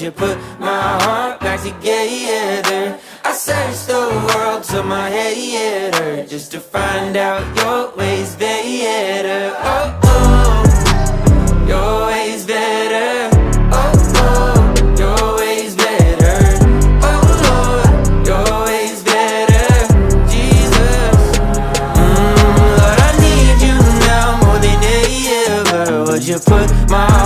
you put my heart back together? I searched the world till my head hurt, just to find out your ways better. Oh, oh, your ways better. Oh, oh, your ways better. Oh, Lord, your ways better. Jesus, Lord, I need you now more than ever. Would you put my